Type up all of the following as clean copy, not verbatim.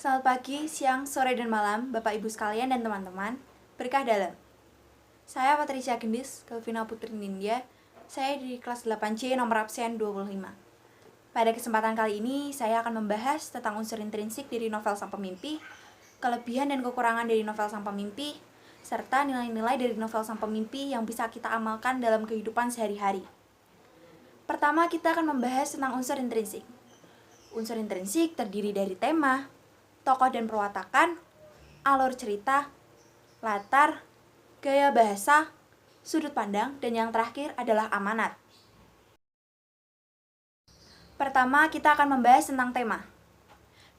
Selamat pagi, siang, sore, dan malam, Bapak Ibu sekalian dan teman-teman. Berkah dalam. Saya Patricia Gendis, Kelvina Putri Nindya. Saya di kelas 8C nomor absen 25. Pada kesempatan kali ini, saya akan membahas tentang unsur intrinsik dari novel Sang Pemimpi, kelebihan dan kekurangan dari novel Sang Pemimpi, serta nilai-nilai dari novel Sang Pemimpi yang bisa kita amalkan dalam kehidupan sehari-hari. Pertama, kita akan membahas tentang unsur intrinsik. Unsur intrinsik terdiri dari tema, tokoh dan perwatakan, alur cerita, latar, gaya bahasa, sudut pandang, dan yang terakhir adalah amanat. Pertama, kita akan membahas tentang tema.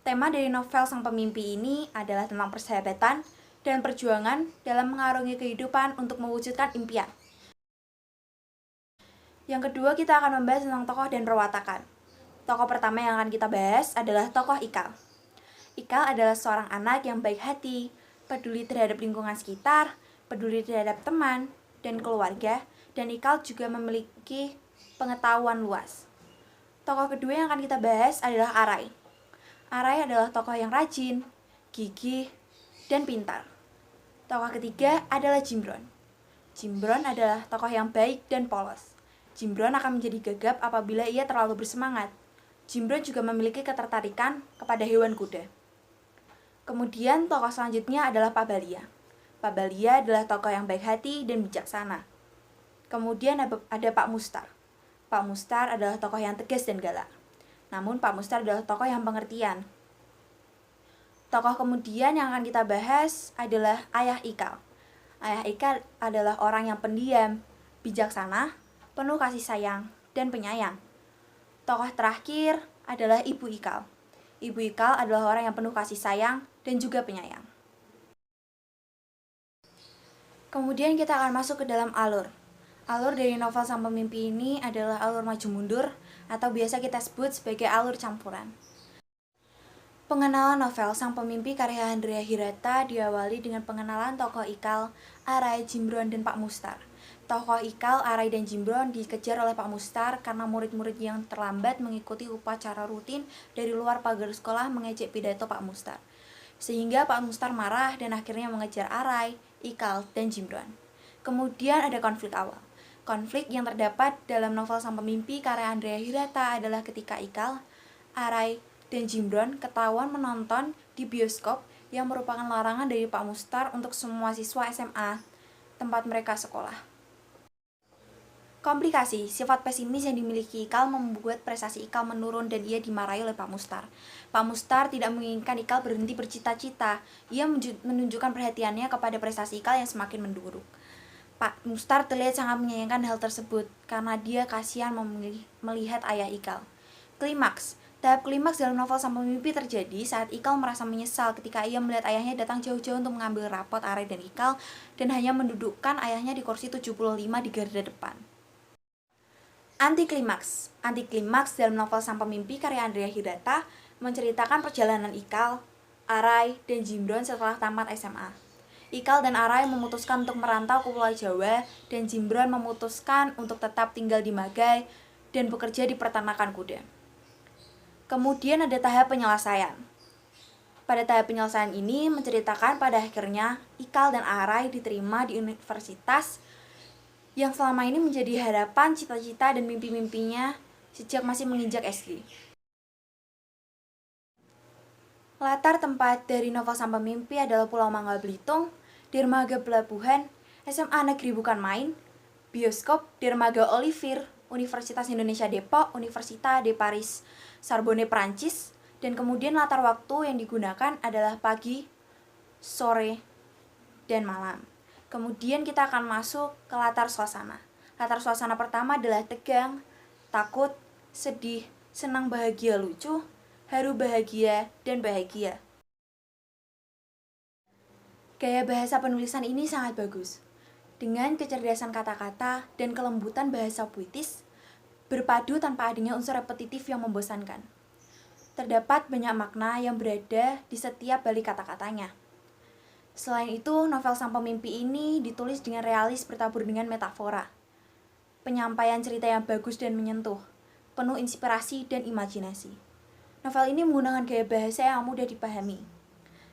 Tema dari novel Sang Pemimpi ini adalah tentang persahabatan dan perjuangan dalam mengarungi kehidupan untuk mewujudkan impian. Yang kedua, kita akan membahas tentang tokoh dan perwatakan. Tokoh pertama yang akan kita bahas adalah tokoh Ikal. Ikal adalah seorang anak yang baik hati, peduli terhadap lingkungan sekitar, peduli terhadap teman dan keluarga, dan Ikal juga memiliki pengetahuan luas. Tokoh kedua yang akan kita bahas adalah Arai. Arai adalah tokoh yang rajin, gigih, dan pintar. Tokoh ketiga adalah Jimbron. Jimbron adalah tokoh yang baik dan polos. Jimbron akan menjadi gagap apabila ia terlalu bersemangat. Jimbron juga memiliki ketertarikan kepada hewan kuda. Kemudian tokoh selanjutnya adalah Pak Balia. Pak Balia adalah tokoh yang baik hati dan bijaksana. Kemudian ada Pak Mustar. Pak Mustar adalah tokoh yang tegas dan galak. Namun Pak Mustar adalah tokoh yang pengertian. Tokoh kemudian yang akan kita bahas adalah Ayah Ikal. Ayah Ikal adalah orang yang pendiam, bijaksana, penuh kasih sayang, dan penyayang. Tokoh terakhir adalah Ibu Ikal. Ibu Ikal adalah orang yang penuh kasih sayang dan juga penyayang. Kemudian kita akan masuk ke dalam alur. Alur dari novel Sang Pemimpi ini adalah alur maju mundur atau biasa kita sebut sebagai alur campuran. Pengenalan novel Sang Pemimpi karya Andrea Hirata diawali dengan pengenalan tokoh Ikal, Arai, Jimbron, dan Pak Mustar. Tokoh Ikal, Arai, dan Jimbron dikejar oleh Pak Mustar karena murid-murid yang terlambat mengikuti upacara rutin dari luar pagar sekolah mengejek pidato Pak Mustar. Sehingga Pak Mustar marah dan akhirnya mengejar Arai, Ikal, dan Jimbron. Kemudian ada konflik awal. Konflik yang terdapat dalam novel Sang Pemimpi karya Andrea Hirata adalah ketika Ikal, Arai, dan Jimbron ketahuan menonton di bioskop yang merupakan larangan dari Pak Mustar untuk semua siswa SMA tempat mereka sekolah. Komplikasi, sifat pesimis yang dimiliki Ikal membuat prestasi Ikal menurun dan ia dimarahi oleh Pak Mustar. Pak Mustar tidak menginginkan Ikal berhenti bercita-cita. Ia menunjukkan perhatiannya kepada prestasi Ikal yang semakin menduruk. Pak Mustar terlihat sangat menyayangkan hal tersebut karena dia kasihan melihat ayah Ikal. Klimaks. Tahap klimaks dalam novel Sang Pemimpi terjadi saat Ikal merasa menyesal ketika ia melihat ayahnya datang jauh-jauh untuk mengambil rapot Arai dan Ikal dan hanya mendudukkan ayahnya di kursi 75 di garda depan. Antiklimaks. Antiklimaks dalam novel Sang Pemimpi karya Andrea Hirata menceritakan perjalanan Ikal, Arai, dan Jimbron setelah tamat SMA. Ikal dan Arai memutuskan untuk merantau ke Pulau Jawa dan Jimbron memutuskan untuk tetap tinggal di Magai dan bekerja di peternakan kuda. Kemudian ada tahap penyelesaian. Pada tahap penyelesaian ini menceritakan pada akhirnya Ikal dan Arai diterima di universitas yang selama ini menjadi harapan, cita-cita, dan mimpi-mimpinya sejak masih menginjak SD. Latar tempat dari novel Sang Pemimpi adalah Pulau Mangga Belitung, dermaga pelabuhan, SMA Negeri Bukan Main, bioskop, dermaga Olivier, Universitas Indonesia Depok, Universitas de Paris, Sorbonne, Prancis, dan kemudian latar waktu yang digunakan adalah pagi, sore, dan malam. Kemudian kita akan masuk ke latar suasana. Latar suasana pertama adalah tegang, takut, sedih, senang, bahagia, lucu, haru, bahagia, dan bahagia. Gaya bahasa penulisan ini sangat bagus. Dengan kecerdasan kata-kata dan kelembutan bahasa puitis, berpadu tanpa adanya unsur repetitif yang membosankan. Terdapat banyak makna yang berada di setiap balik kata-katanya. Selain itu, novel Sang Pemimpi ini ditulis dengan realis bertabur dengan metafora. Penyampaian cerita yang bagus dan menyentuh, penuh inspirasi dan imajinasi. Novel ini menggunakan gaya bahasa yang mudah dipahami.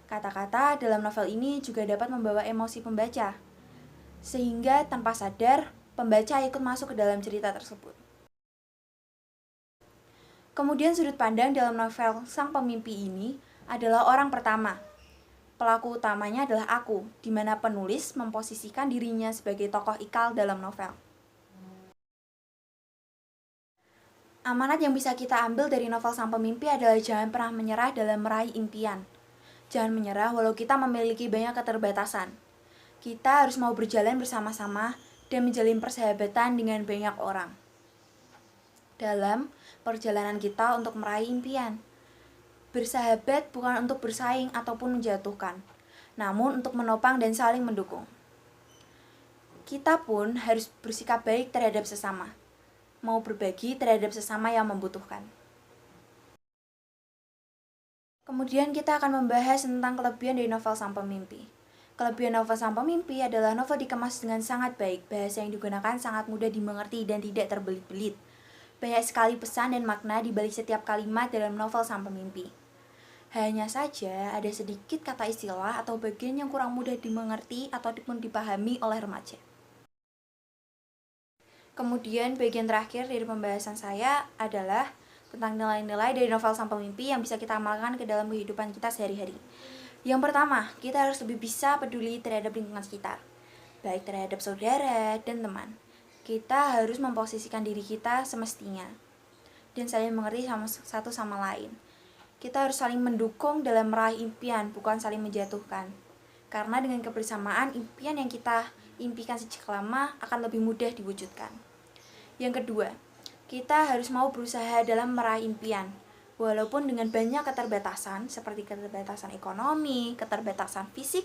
Kata-kata dalam novel ini juga dapat membawa emosi pembaca, sehingga tanpa sadar, pembaca ikut masuk ke dalam cerita tersebut. Kemudian sudut pandang dalam novel Sang Pemimpi ini adalah orang pertama. Pelaku utamanya adalah aku, di mana penulis memposisikan dirinya sebagai tokoh Ikal dalam novel. Amanat yang bisa kita ambil dari novel Sang Pemimpi adalah jangan pernah menyerah dalam meraih impian. Jangan menyerah walau kita memiliki banyak keterbatasan. Kita harus mau berjalan bersama-sama dan menjalin persahabatan dengan banyak orang dalam perjalanan kita untuk meraih impian. Bersahabat bukan untuk bersaing ataupun menjatuhkan, namun untuk menopang dan saling mendukung. Kita pun harus bersikap baik terhadap sesama, mau berbagi terhadap sesama yang membutuhkan. Kemudian kita akan membahas tentang kelebihan dari novel Sang Pemimpi. Kelebihan novel Sang Pemimpi adalah novel dikemas dengan sangat baik, bahasa yang digunakan sangat mudah dimengerti dan tidak terbelit-belit. Banyak sekali pesan dan makna di balik setiap kalimat dalam novel Sang Pemimpi. Hanya saja ada sedikit kata istilah atau bagian yang kurang mudah dimengerti ataupun dipahami oleh remaja. Kemudian bagian terakhir dari pembahasan saya adalah tentang nilai-nilai dari novel Sang Pemimpi yang bisa kita amalkan ke dalam kehidupan kita sehari-hari. Yang pertama, kita harus lebih bisa peduli terhadap lingkungan sekitar, baik terhadap saudara dan teman. Kita harus memposisikan diri kita semestinya dan saling mengerti satu sama lain. Kita harus saling mendukung dalam meraih impian, bukan saling menjatuhkan. Karena dengan kebersamaan, impian yang kita impikan sejak lama akan lebih mudah diwujudkan. Yang kedua, kita harus mau berusaha dalam meraih impian, walaupun dengan banyak keterbatasan seperti keterbatasan ekonomi, keterbatasan fisik,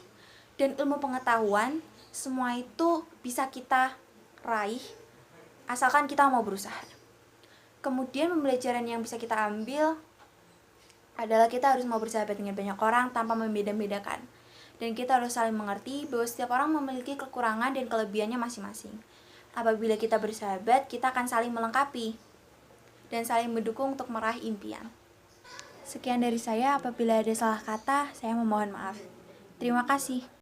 dan ilmu pengetahuan, semua itu bisa kita raih asalkan kita mau berusaha. Kemudian pembelajaran yang bisa kita ambil adalah kita harus mau bersahabat dengan banyak orang tanpa membeda-bedakan. Dan kita harus saling mengerti bahwa setiap orang memiliki kekurangan dan kelebihannya masing-masing. Apabila kita bersahabat, kita akan saling melengkapi dan saling mendukung untuk meraih impian. Sekian dari saya, apabila ada salah kata, saya memohon maaf. Terima kasih.